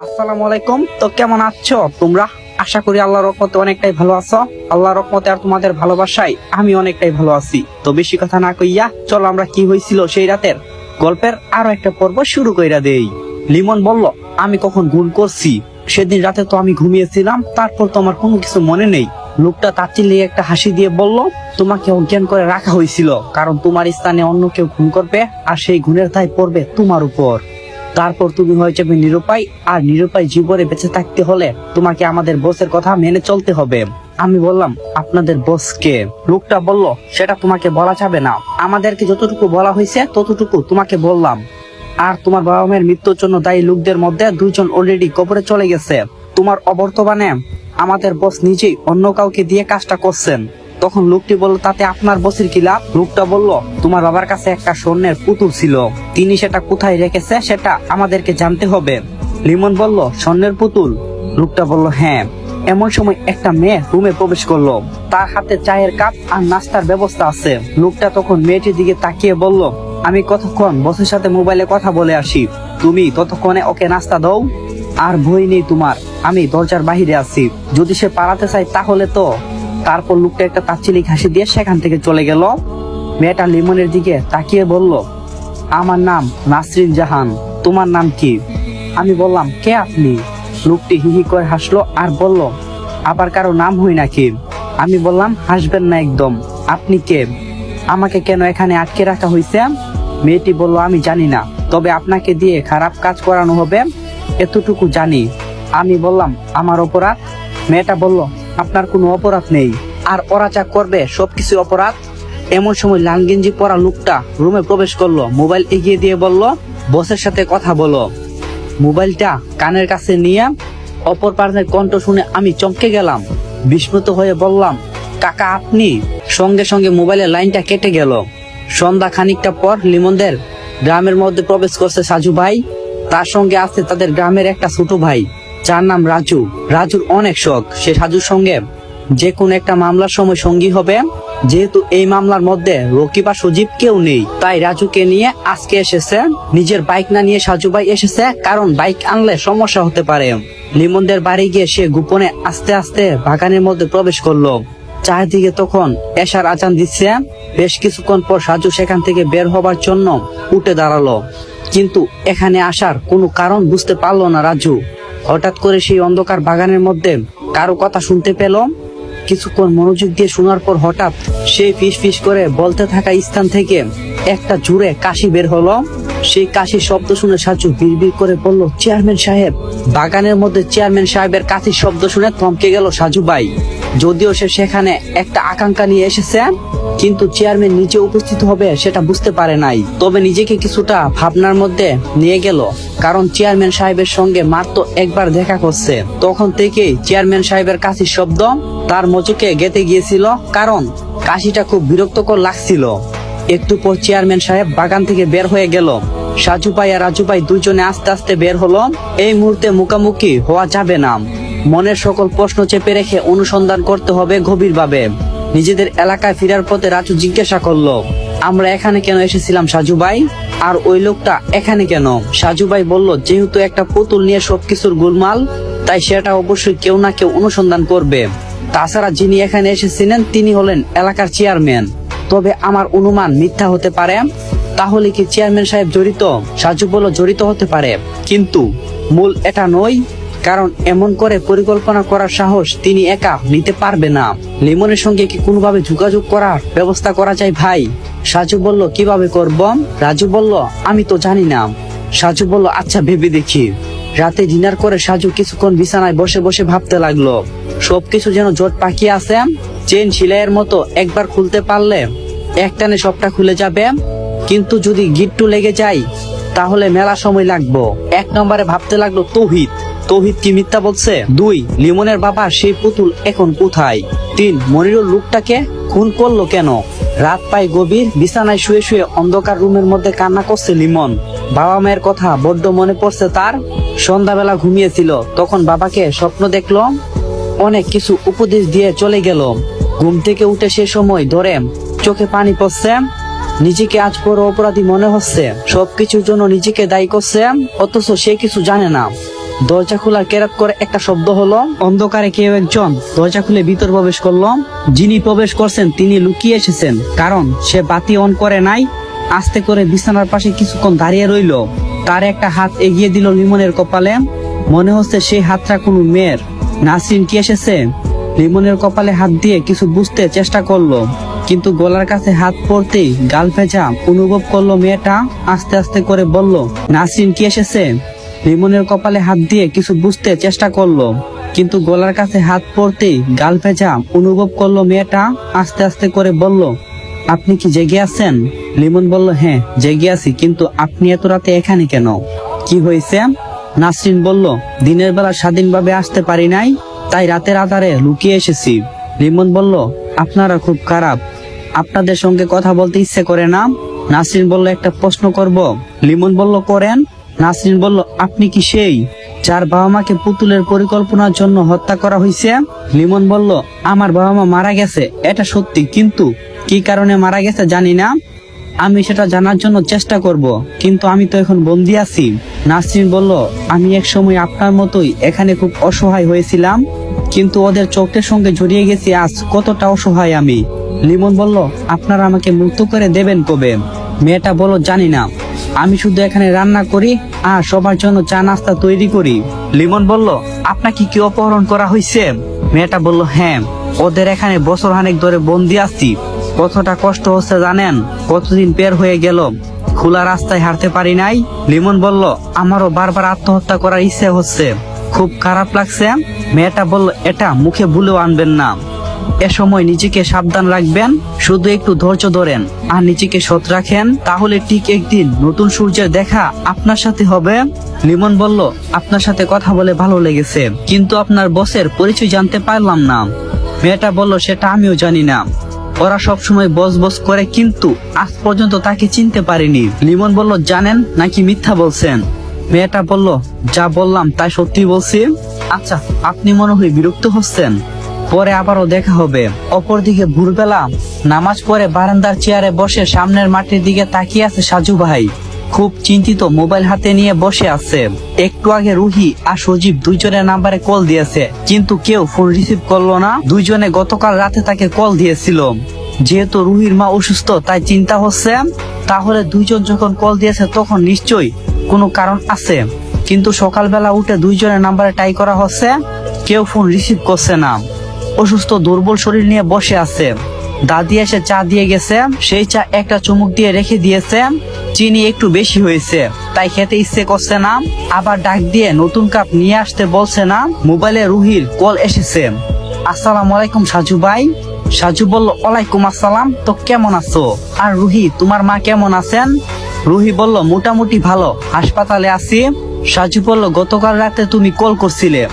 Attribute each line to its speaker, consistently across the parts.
Speaker 1: আসসালামু আলাইকুম। তো কেমন আছো তোমরা? আশা করি আল্লাহর রহমতে অনেকটাই ভালো আছো। আল্লাহর রহমতে আর তোমাদের ভালোবাসায় আমি অনেকটাই ভালো আছি। তো বেশি কথা না কইয়া চলো আমরা কি হয়েছিল সেই রাতের গল্পের আরো একটা পর্ব শুরু কইরা দেই। লিমন বলল, আমি কখন ভুল করছি? সেদিন রাতে তো আমি ঘুমিয়েছিলাম, তারপর তো আমার কোনো কিছু মনে নেই। লোকটা তাচ্ছিল্যে একটা হাসি দিয়ে বলল, তোমাকে অজ্ঞান করে রাখা হয়েছিল কারণ তোমার স্থানে অন্য কেউ খুন করবে আর সেই খুনের দায় পড়বে তোমার উপর। তারপর তুমি হয়ে যাবে নিরুপায়, আর নিরুপায় জীবনে বেঁচে থাকতে হলে তোমাকে আমাদের বসের কথা মেনে চলতে হবে। আমি বললাম, আপনাদের বস কে? লোকটা বলল, সেটা তোমাকে বলা যাবে না, আমাদেরকে যতটুকু বলা হয়েছে ততটুকু তোমাকে বললাম। আর তোমার বাবা মায়ের মৃত্যুর জন্য দায়ী লোকদের মধ্যে 2 জন অলরেডি কবরে চলে গেছে। তোমার অবর্তমানে আমাদের বস নিজেই অন্য কাউকে দিয়ে কাজটা করছেন। তখন লোকটি বলল, তাতে আপনার বসের কি লাভ? লোকটা বলল, তোমার বাবার কাছে একটা স্বর্ণের পুতুল ছিল, তিনি সেটা কোথায় রেখেছে সেটা আমাদেরকে জানতে হবে। লিমন বলল, স্বর্ণের পুতুল? লোকটা বলল, হ্যাঁ। এমন সময় একটা মেয়ে রুমে প্রবেশ করলো, তার হাতে চায়ের কাপ আর নাস্তার ব্যবস্থা আছে। লোকটা তখন মেয়েটির দিকে তাকিয়ে বলল, আমি কতক্ষণ বসের সাথে মোবাইলে কথা বলে আসি, তুমি ততক্ষণে ওকে নাস্তা দাও। আর ভয় নেই তোমার, আমি দরজার বাহিরে আছি, যদি সে পালাতে চায় তাহলে তো। তারপর লোকটা একটা তাচ্ছিলিক হাসি দিয়ে সেখান থেকে চলে গেল। মেয়েটা লিমনের দিকে তাকিয়ে বলল, আমার নাম নাসরিন জাহান, তোমার নাম কি? আমি বললাম, কে আপনি? লোকটি হিহি করে হাসলো আর বলল, আবার কারো নাম হই নাকি? আমি বললাম, হাসবেন না একদম, আপনি কে? আমাকে কেন এখানে আটকে রাখা হয়েছে? মেয়েটি বলল, আমি জানি না, তবে আপনাকে দিয়ে খারাপ কাজ করানো হবে এতটুকু জানি। আমি বললাম, আমার অপরাধ? মেয়েটা বলল, আপনার কোনো অপরাধ নেই, আর ওরা যা করবে সবকিছু অপরাধ। এমন সময় লাল গেঞ্জি পরা লোকটা রুমে প্রবেশ করলো, মোবাইল এগিয়ে দিয়ে বলল, বসের সাথে কথা বলো। মোবাইলটা কানের কাছে নিয়ে অপর পার্শ্বের কণ্ঠ শুনে আমি চমকে গেলাম। বিস্মিত হয়ে বললাম, কাকা আপনি? সঙ্গে সঙ্গে মোবাইলের লাইনটা কেটে গেল। সন্ধ্যা খানিকটা পর লিমনদের গ্রামের মধ্যে প্রবেশ করছে সাজু ভাই, তার সঙ্গে আছে তাদের গ্রামের একটা ছোট ভাই, যার নাম রাজু। রাজুর অনেক শখ, সে সাজুর সঙ্গে যে কোনো একটা মামলার সময় সঙ্গী হবে। যেহেতু এই মামলার মধ্যে রকি বা সজীব কেউ নেই, তাই রাজুকে নিয়ে আজকে এসেছে। নিজের বাইক না নিয়ে সাজু ভাই এসেছে, কারণ বাইক আনলে সমস্যা হতে পারে। লিমনদের বাড়ি গিয়ে সে গোপনে আস্তে আস্তে বাগানের মধ্যে প্রবেশ করলো। চারিদিকে তখন এশার আজান দিচ্ছে। বেশ কিছুক্ষণ পর সাজু সেখান থেকে বের হবার জন্য উঠে দাঁড়ালো, কিন্তু এখানে আসার কোনো কারণ বুঝতে পারলো না রাজু। হঠাৎ করে সেই অন্ধকার বাগানের মধ্যে কারো কথা শুনতে পেল। কিছুক্ষণ মনোযোগ দিয়ে শোনার পর হঠাৎ সেই ফিস ফিস করে বলতে থাকা স্থান থেকে একটা জোরে কাশি বের হলো। সেই কাশির শব্দ শুনে সাজু বিড়বিড় করে বলল, চেয়ারম্যান সাহেব। বাগানের মধ্যে চেয়ারম্যান সাহেবের কাশির শব্দ শুনে থমকে গেল সাজু ভাই। যদিও সে সেখানে একটা আকাঙ্ক্ষা নিয়ে এসেছে, কিন্তু চেয়ারম্যান নিচে উপস্থিত হবে সেটা বুঝতে পারে নাই। তবে নিজেকে কিছুটা ভাবনার মধ্যে নিয়ে গেল, কারণ চেয়ারম্যান সাহেবের সঙ্গে মাত্র একবার দেখা করছে। তখন থেকেই চেয়ারম্যান সাহেবের কাশির শব্দ তার মজুকে গেঁথে গিয়েছিল, কারণ কাশিটা খুব বিরক্তকর লাগছিল। একটু পর চেয়ারম্যান সাহেব বাগান থেকে বের হয়ে গেল। সাজু ভাই আর রাজু ভাই দুজনে আস্তে আস্তে বের হলো। এই মুহূর্তে মুখামুখি হওয়া যাবে না, মনের সকল প্রশ্ন চেপে রেখে অনুসন্ধান করতে হবে গভীরভাবে। নিজেদের এলাকায় ফেরার পথে রাজু জিজ্ঞাসা করলো, আমরা এখানে কেন এসেছিলাম সাজু ভাই? আর ওই লোকটা এখানে কেন? সাজু ভাই বলল, যেহেতু একটা পুতুল নিয়ে সবকিছুর গোলমাল, তাই সেটা অবশ্যই কেউ না কেউ অনুসন্ধান করবে। তাছাড়া যিনি এখানে এসেছিলেন তিনি হলেন এলাকার চেয়ারম্যান। তবে আমার অনুমান মিথ্যা হতে পারে। তাহলে কি চেয়ারম্যান সাহেব জড়িত? সাজু বলল, জড়িত হতে পারে, কিন্তু মূল এটা নয়, কারণ এমন করে পরিকল্পনা করার সাহস তিনি একা নিতে পারবে না। লিমনের সঙ্গে কি কোনোভাবে যোগাযোগ করার ব্যবস্থা করা যায় ভাই? সাজু বলল, কিভাবে করব? রাজু বলল, আমি তো জানি না। সাজু বলল, আচ্ছা ভেবে দেখি। রাতে ডিনার করে সাজু কিছুক্ষণ বিছানায় বসে বসে ভাবতে লাগলো। সবকিছু যেন জট পাকিয়ে আছে। চেন সেলাইয়ের মতো একবার খুলতে পারলে একটানে সবটা খুলে যাবে, কিন্তু যদি গিট্টু লেগে যায় তাহলে মেলা সময় লাগবে। 1 নম্বরে ভাবতে লাগলো তৌহিদ। তৌহিদ কি মিথ্যা বলছে? 2, লিমনের বাবা সেই পুতুল এখন কোথায়? 3, মনিরুল লোকটাকে খুন করলো কেন? রাত পায় গভীর, বিছানায় শুয়ে শুয়ে অন্ধকার রুমের মধ্যে কান্না করছে লিমন। বাবা মায়ের কথা বড্ড মনে পড়ছে তার। সন্ধ্যাবেলা ঘুমিয়েছিল, তখন বাবাকে স্বপ্ন দেখলো, অনেক কিছু উপদেশ দিয়ে চলে গেল। ঘুম থেকে উঠে সে সময় ধরে চোখে পানি পড়ছে। নিজেকে আজ বড় অপরাধী মনে হচ্ছে, সবকিছুর জন্য নিজেকে দায়ী করছে, অথচ সে কিছু জানে না। দরজা খোলার কেরাত করে একটা শব্দ হলো। অন্ধকারে কেউ একজন দরজা খুলে ভিতর প্রবেশ করলো। যিনি প্রবেশ করছেন তিনি লুকিয়ে এসেছেন, কারণ সে বাতি অন করে নাই। আস্তে করে বিছানার পাশে কিছুক্ষণ দাঁড়িয়ে রইল। তার একটা হাত এগিয়ে দিল লিমনের কপালে। মনে হচ্ছে সেই হাতটা কোনো মেয়ের। নাসরিন কি এসেছে? লিমনের কপালে হাত দিয়ে কিছু বুঝতে চেষ্টা করলো, কিন্তু গলার কাছে হাত পড়তেই গাল ভেজা অনুভব করলো মেয়েটা। আস্তে আস্তে করে বলল, নাসরিন কি এসেছে? লিমনের কপালে হাত দিয়ে কিছু বুঝতে চেষ্টা করলো, কিন্তু গলার কাছে হাত পড়তেই গাল ভেজা অনুভব করলো মেয়েটা। আস্তে আস্তে করে বলল, আপনি কি জেগে আছেন? লিমন বলল, হ্যাঁ জেগে আছি, কিন্তু আপনি এত রাতে এখানে কেন? কি হয়েছে? নাসরিন বলল, দিনের বেলা স্বাধীনভাবে আসতে পারি নাই, তাই রাতের আধারে লুকিয়ে এসেছি। লিমন বলল, আপনারা খুব খারাপ, আপনাদের সঙ্গে কথা বলতে ইচ্ছে করে না। নাসরিন বলল, একটা প্রশ্ন করব? লিমন বলল, করেন। নাসরিন বলল, আপনি কি সেই যার বাবা মাকে পুতুলের পরিকল্পনার জন্য হত্যা করা হয়েছে? লিমন বলল, আমার বাবা মা মারা গেছে, এটা সত্যি, কিন্তু কি কারণে মারা গেছে জানি না। আমি সেটা জানার জন্য চেষ্টা করব, কিন্তু আমি তো এখন বন্দি আছি। নাসরিন বলল, আমি এক সময় আপনার মতোই এখানে খুব অসহায় হয়েছিলাম, কিন্তু ওদের চোখের সঙ্গে জড়িয়ে গেছি আজ কতটা অসহায় আমি। লিমন বলল, আপনারা আমাকে মুক্ত করে দেবেন কবে? মেয়েটা বলল, জানি না, আমি শুধু এখানে রান্না করি আর সবার জন্য চা নাস্তা তৈরি করি। লিমন বলল, আপনাকে কি অপহরণ করা হয়েছে? মেয়েটা বলল, হ্যাঁ, ওদের এখানে বছর খানেক ধরে বন্দি আছি। কতটা কষ্ট হচ্ছে জানেন? কতদিন বের হয়ে গেল, খোলা রাস্তায় হাঁটতে পারি নাই। লিমন বলল, আমারও বারবার আত্মহত্যা করার ইচ্ছে হচ্ছে, খুব খারাপ লাগছে। মেয়েটা বলল, এটা মুখে ভুলেও আনবেন না, এ সময় নিজেকে সাবধান রাখবেন, শুধু একটু ধৈর্য ধরেন আর নিজেকে সৎ রাখেন, তাহলে ঠিক একদিন নতুন সূর্যের দেখা আপনার সাথে হবে। লিমন বলল, আপনার সাথে কথা বলে ভালো লেগেছে, কিন্তু আপনার বসের পরিচয় জানতে পারলাম না। মেয়েটা বলল, সেটা আমিও জানি না, ওরা সবসময় বস বস করে, কিন্তু আজ পর্যন্ত তাকে চিনতে পারিনি। লিমন বলল, জানেন নাকি মিথ্যা বলছেন? মেয়েটা বলল, যা বললাম তাই সত্যি বলছি। আচ্ছা, আপনি মনে হয় বিরক্ত হচ্ছেন, পরে আবারও দেখা হবে। অপরদিকে ভোরবেলা নামাজ পড়ে বারান্দার চেয়ারে বসে সামনের মাঠের দিকে তাকিয়ে আছে সাজু ভাই। খুব চিন্তিত, মোবাইল হাতে নিয়ে বসে আছে। একটু আগে রুহি আর সজীব দুইজনের নাম্বারে কল দিয়েছে, কিন্তু কেউ ফোন রিসিভ করলো না। দুইজনে গতকাল রাতে তাকে কল দিয়েছিল। যেহেতু রুহির মা অসুস্থ, তাই চিন্তা হচ্ছে, তাহলে দুইজন যখন কল দিয়েছে তখন নিশ্চয়ই কোনো কারণ আছে। কিন্তু সকালবেলা উঠে দুইজনের নাম্বারে ট্রাই করা হচ্ছে, কেউ ফোন রিসিভ করছে না। অসুস্থ দুর্বল শরীর নিয়ে বসে আছে। দাদি এসে চা দিয়ে গেছে, সেই চা একটা চুমুক দিয়ে রেখে দিয়েছে। চিনি একটু বেশি হয়েছে, তাই খেতে ইচ্ছে করছে না। আবার ডাক দিয়ে নতুন কাপ নিয়ে আসতে বলছে না। মোবাইলে রুহির কল এসেছে। আসসালামু আলাইকুম সাজু ভাই। সাজু বলল, ওয়ালাইকুম আসসালাম, তো কেমন আছো? আর রুহি, তোমার মা কেমন আছেন? রুহি বলল, মোটামুটি ভালো, হাসপাতালে আছি। সাজু বলল, গতকাল রাতে তুমি কল করছিলে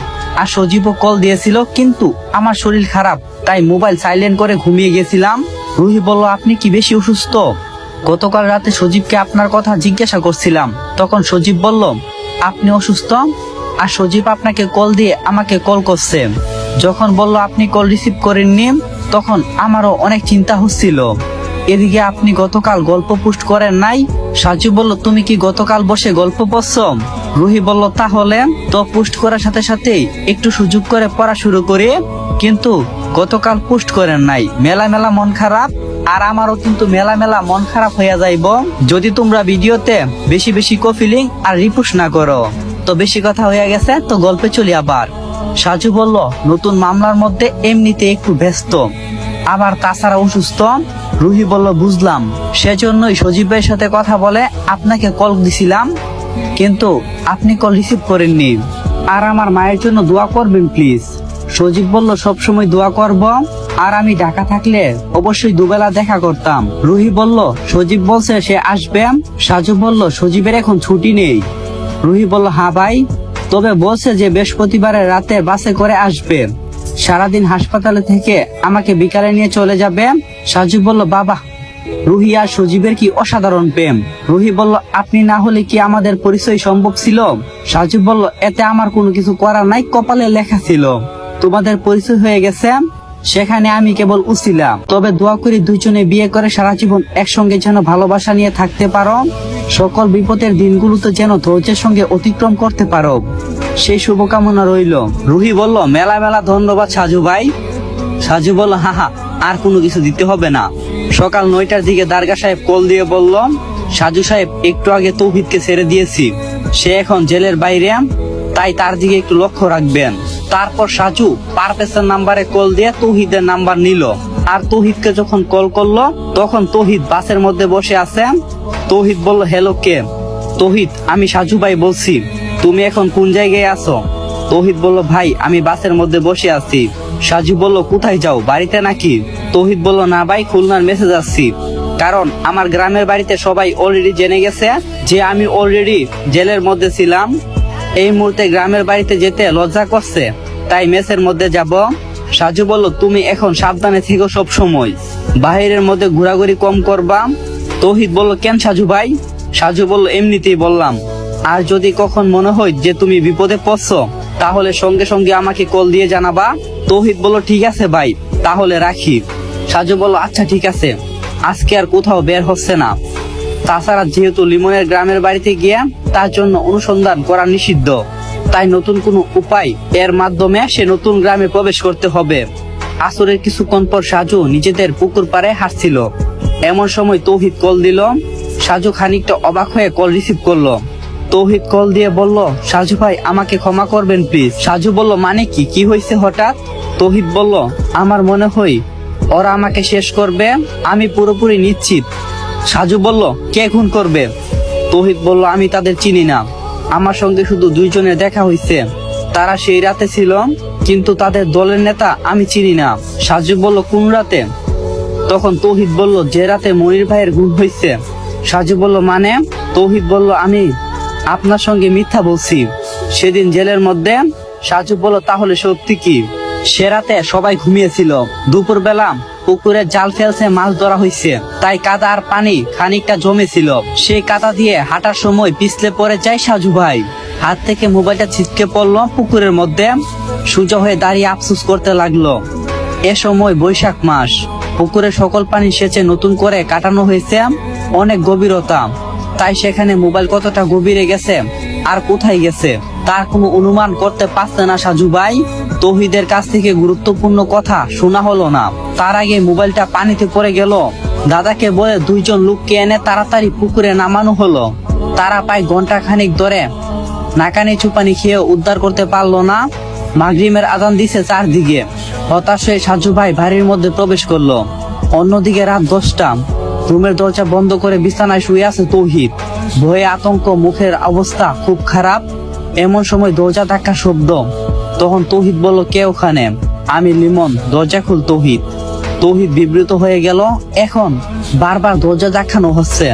Speaker 1: আর সজীবও কল দিয়েছিল, কিন্তু আমার শরীর খারাপ, তাই মোবাইল সাইলেন্ট করে ঘুমিয়ে গেছিলাম। রুহি বলল, আপনি কি বেশি অসুস্থ? গতকাল রাতে সজীবকে আপনার কথা জিজ্ঞাসা করছিলাম, তখন সজীব বলল আপনি অসুস্থ, আর সজীব আপনাকে কল দিয়ে আমাকে কল করছে। যখন বলল আপনি কল রিসিভ করেননি, তখন আমারও অনেক চিন্তা হচ্ছিল। এদিকে আপনি গতকাল গল্প পোস্ট করেন নাই। সাজু বলল, তুমি কি গতকাল বসে গল্প পড়ছো? রুহি বলল, তাহলে তো পোস্ট করার সাথে সাথেই একটু সুযোগ করে পড়া শুরু করি, কিন্তু গতকাল পোস্ট করেন নাই, মেলা মেলা মন খারাপ। আর আমারও কিন্তু মেলা মেলা মন খারাপ হয়ে যাইব যদি তোমরা ভিডিওতে বেশি বেশি কফিলিং আর রিপোস্ট না করো। তো বেশি কথা হয়ে গেছে, তো গল্পে চলি আবার। সাজু বলল, নতুন মামলার মধ্যে এমনিতে একটু ব্যস্ত, আবার তাছাড়া অসুস্থ। রুহি বলল, বুঝলাম, সেজন্যই সজীব ভাইয়ের সাথে কথা বলে আপনাকে কল দিছিলাম, কিন্তু আপনি কল রিসিভ করেননি। আর আমার মায়ের জন্য দোয়া করবেন প্লিজ। সজীব বলল, সবসময় দোয়া করব, আর আমি ঢাকা থাকলে অবশ্যই দুবেলা দেখা করতাম। রুহি বলল, সজীব বলছে সে আসবে। সাজু বলল, সজীবের এখন ছুটি নেই। রুহি বলল, হ্যাঁ ভাই, তবে বলছে যে বৃহস্পতিবারের রাতে বাসে করে আসবে, সারাদিন হাসপাতালে থেকে আমাকে বিকালে নিয়ে চলে যাবে। সাজু বলল, বাবা, রুহি আর সজীবের কি অসাধারণ প্রেম। রুহি বলল, আপনি না হলে কি আমাদের পরিচয় সম্ভব ছিল? সাজু বলল, এতে আমার কোনো কিছু করার নাই, কপালে লেখা ছিল, তোমাদের পরিচয় হয়ে গেছে। সেখানে আমি কেবল উছিলাম। তবে দোয়া করি দুইজনে বিয়ে করে সারা জীবন একসঙ্গে যেন ভালোবাসা নিয়ে থাকতে পারো, সকল বিপদের দিনগুলোতে যেন ধৈর্যের সঙ্গে অতিক্রম করতে পারো, সেই শুভকামনা রইল। রুহি বলল, মেলা মেলা ধন্যবাদ সাজু ভাই। সাজু বলল, হা আর কোনো কিছু দিতে হবে না। সকাল 9টার দিকে দারগা সাহেব কল দিয়ে বলল, সাজু সাহেব একটু আগে তৌহিদকে ছেড়ে দিয়েছি, সে এখন জেলের বাইরে, তাই তার দিকে একটু লক্ষ্য রাখবেন। তারপর সাজু পারভেজের নাম্বারে কল দিয়ে তৌহিদের নাম্বার নিল। আর তৌহিদকে যখন কল করলো তখন তৌহিদ বাসের মধ্যে বসে আছে। তৌহিদ বলল, হ্যালো কে? তৌহিদ, আমি সাজু ভাই বলছি, তুমি এখন কোন জায়গায় আছো? তৌহিদ বলল, ভাই আমি বাসের মধ্যে বসে আছি। সাজু বলল, কোথায় যাও, বাড়িতে নাকি? তৌহিদ বলল, না ভাই, খুলনার মেসেজ আসছি, কারণ আমার গ্রামের বাড়িতে সবাই অলরেডি জেনে গেছে যে আমি অলরেডি জেলের মধ্যে ছিলাম। এই মুহূর্তে গ্রামের বাড়িতে যেতে লজ্জা করছে, তাই মেসের মধ্যে যাব। সাজু বলল, তুমি এখন সাবধানে থেকো, সব সময় বাহিরের মধ্যে ঘোরাঘুরি কম করবা। তৌহিদ বলল, কেন সাজু ভাই? সাজু বলল, এমনিতেই বললাম, আর যদি কখন মনে হয় যে তুমি বিপদে পড়ছো তাহলে সঙ্গে সঙ্গে আমাকে কল দিয়ে জানাবা। তৌহিদ বলল, ঠিক আছে ভাই, তাহলে রাখি। সাজু বলল, আচ্ছা ঠিক আছে, আজকে আর কোথাও বের হচ্ছে না। তাছাড়া যেহেতু লিমনের গ্রামের বাড়িতে গিয়ে তার জন্য অনুসন্ধান করা নিষিদ্ধ, তাই নতুন কোনো উপায় এর মাধ্যমে সে নতুন গ্রামে প্রবেশ করতে হবে। আসরের কিছুক্ষণ পর সাজু নিজেদের পুকুর পাড়ে হাঁটছিল। এমন সময় তৌহিদ কল দিল। সাজু খানিকটা অবাক হয়ে কল রিসিভ করলো। তৌহিদ কল দিয়ে বলল, সাজু ভাই আমাকে ক্ষমা করবেন প্লিজ। সাজু বলল, মানে কি হয়েছে হঠাৎ? তৌহিদ বলল, আমার মনে হয় ওরা আমাকে শেষ করবে, আমি পুরোপুরি নিশ্চিত। সাজু বলল, কে খুন করবে? তৌহিদ বলল, আমি তাদের চিনি না, আমার সঙ্গে শুধু দুইজনের দেখা হয়েছে, তারা সেই রাতে ছিল, কিন্তু তাদের দলের নেতা আমি চিনি না। সাজু বলল, কোন রাতে? তখন তৌহিদ বলল, যে রাতে মনির ভাইয়ের গুম হয়েছে। সাজু বলল, মানে? তৌহিদ বলল, আমি আপনার সঙ্গে মিথ্যা বলছি, সেদিন জেলের মধ্যে। সাজু বলল, তাহলে সত্যি কি? সে রাতে সবাই ঘুমিয়েছিল, দুপুর বেলা পুকুরে জাল ফেলছে, মাছ ধরা হয়েছে, তাই কাদা আর পানি খানিকটা জমেছিল, সেই কাদা দিয়ে হাঁটার সময় পিছলে পড়ে যায় সাজু ভাই, হাত থেকে মোবাইলটা ছিটকে পড়লো পুকুরের মধ্যে। সোজা হয়ে দাঁড়িয়ে আফসোস করতে লাগলো। এ সময় বৈশাখ মাস, পুকুরে সকল পানি সেচে নতুন করে কাটানো হয়েছে অনেক গভীরতা, তাই সেখানে মোবাইল কতটা গভীরে গেছে আর কোথায় গেছে তার কোনো অনুমান করতে পারছে না সাজু ভাই। তৌহিদের কাছ থেকে গুরুত্বপূর্ণ কথা শোনা হলো না, তার আগে মোবাইলটা পানিতে পড়ে গেল। দাদাকে বলে দুইজন লোককে এনে তাড়াতাড়ি পুকুরে নামানো হলো। তারা প্রায় ঘন্টা খানিক ধরে নাকানি চুপানি খেয়ে উদ্ধার করতে পারলো না। মাগরিবের আজান দিছে চারদিকে। হতাশ হয়ে সাজু ভাই বাড়ির মধ্যে প্রবেশ করলো। অন্যদিকে রাত 10টা, রুমের দরজা বন্ধ করে বিছানায় শুয়ে আছে তৌহিদ, ভয়ে আতঙ্ক, মুখের অবস্থা খুব খারাপ। এমন সময় দরজা ধাক্কা শব্দ। তখন তৌহিদ বলল, কে ওখানে? আমি লিমন, দরজা খুল তৌহিদ। তৌহিদ বিব্রত হয়ে গেল, এখন বারবার দরজা ধাক্কানো হচ্ছে।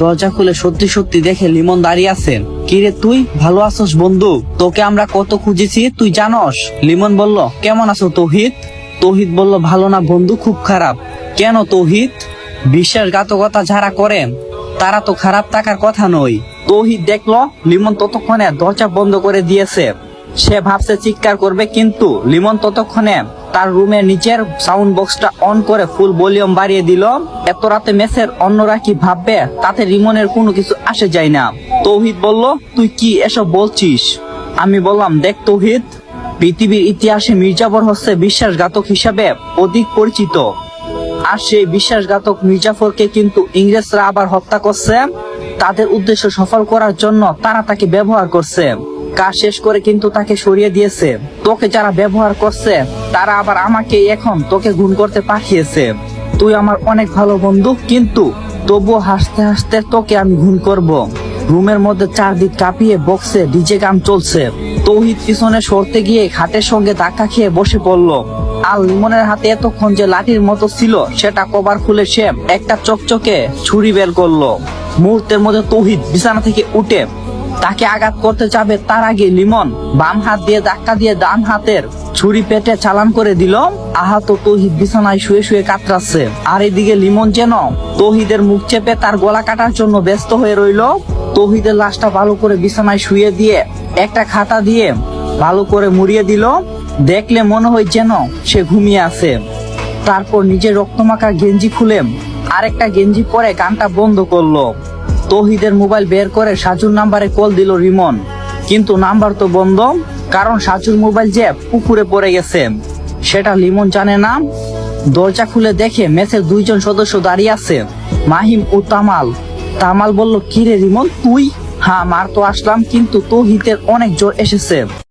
Speaker 1: দরজা খুলে সত্যি সত্যি দেখে লিমন দাঁড়িয়ে আছে। কিরে তুই, ভালো আছোস বন্ধু? তোকে আমরা কত খুঁজেছি তুই জানস? লিমন বলল, কেমন আছো তৌহিদ? তৌহিদ বলল, ভালো না বন্ধু, খুব খারাপ। কেন তৌহিদ? বিশ্বাসঘাতকতা যারা করে তারা তো খারাপ থাকার কথা নয়। তৌহিদ দেখলো লিমন ততক্ষণে দরজা বন্ধ করে দিয়েছে। সে ভাবছে চিৎকার করবে, কিন্তু লিমন ততক্ষণে তার রুমের নিচের সাউন্ড বক্সটা অন করে ফুল ভলিউম বাড়িয়ে দিল। এত রাতে মেসের অন্যরা কি ভাববে তাতে লিমনের কোনো কিছু আসে যায় না। তৌহিদ বলল, তুই কি এসব বলছিস? আমি বললাম, দেখ তৌহিদ, পৃথিবীর ইতিহাসে মির্জাফর হচ্ছে বিশ্বাসঘাতক হিসাবে অধিক পরিচিত, আর সেই বিশ্বাসঘাতক মির্জাফরকে কিন্তু ইংরেজরা আবার হত্যা করছে। তাদের উদ্দেশ্য সফল করার জন্য তারা তাকে ব্যবহার করছে, কাজ শেষ করে কিন্তু তাকে সরিয়ে দিয়েছে। তোকে যারা ব্যবহার করছে তারা আবার আমাকে এখন তোকে খুন করতে পাঠিয়েছে। তুই আমার অনেক ভালো বন্ধু, কিন্তু তবুও হাসতে হাসতে তোকে আমি খুন করব। রুমের মধ্যে চারদিক কাঁপিয়ে বক্সে ডিজে গান চলছে। তৌহিদ পিছনে সরতে গিয়ে খাটের সঙ্গে ধাক্কা খেয়ে বসে পড়ল। আর লিমনের হাতে এতক্ষণ যে লাঠির মতো ছিল সেটা কভার খুলে সে একটা চকচকে ছুরি বের করলো। মুহূর্তের মধ্যে তৌহিদ বিছানা থেকে উঠে তাকে আঘাত করতে যাবে, তার আগে লিমন বাম হাত দিয়ে ধাক্কা দিয়ে ডান হাতের ছুরি পেটে চালান করে দিল। আহত তৌহিদ বিছানায় শুয়ে শুয়ে কাতরাচ্ছে। আর এদিকে লিমন যেন তৌহিদের মুখ চেপে তার গলা কাটার জন্য ব্যস্ত হয়ে রইল। তৌহিদের লাশটা ভালো করে বিছানায় শুয়ে দিয়ে একটা খাতা দিয়ে ভালো করে মুড়িয়ে দিল। দেখলে মনে হয় যেন সে ঘুমিয়ে আছে। তারপর নিজের রক্তমাখা গেঞ্জি খুলে আরেকটা গেঞ্জি পরে গানটা বন্ধ করলো। তৌহিদের মোবাইল বের করে সাজুর নাম্বারে কল দিল রিমন, কিন্তু নাম্বার তো বন্ধ, কারণ সাজুর মোবাইল যে পুকুরে পড়ে গেছে সেটা লিমন জানে না। দরজা খুলে দেখে মেসের দুইজন সদস্য দাঁড়িয়ে আছে, মাহিম ও তামাল। তামাল বলল, কিরে রিমন তুই? হ্যাঁ মার তো আসলাম, কিন্তু তৌহিদের অনেক জ্বর এসেছে।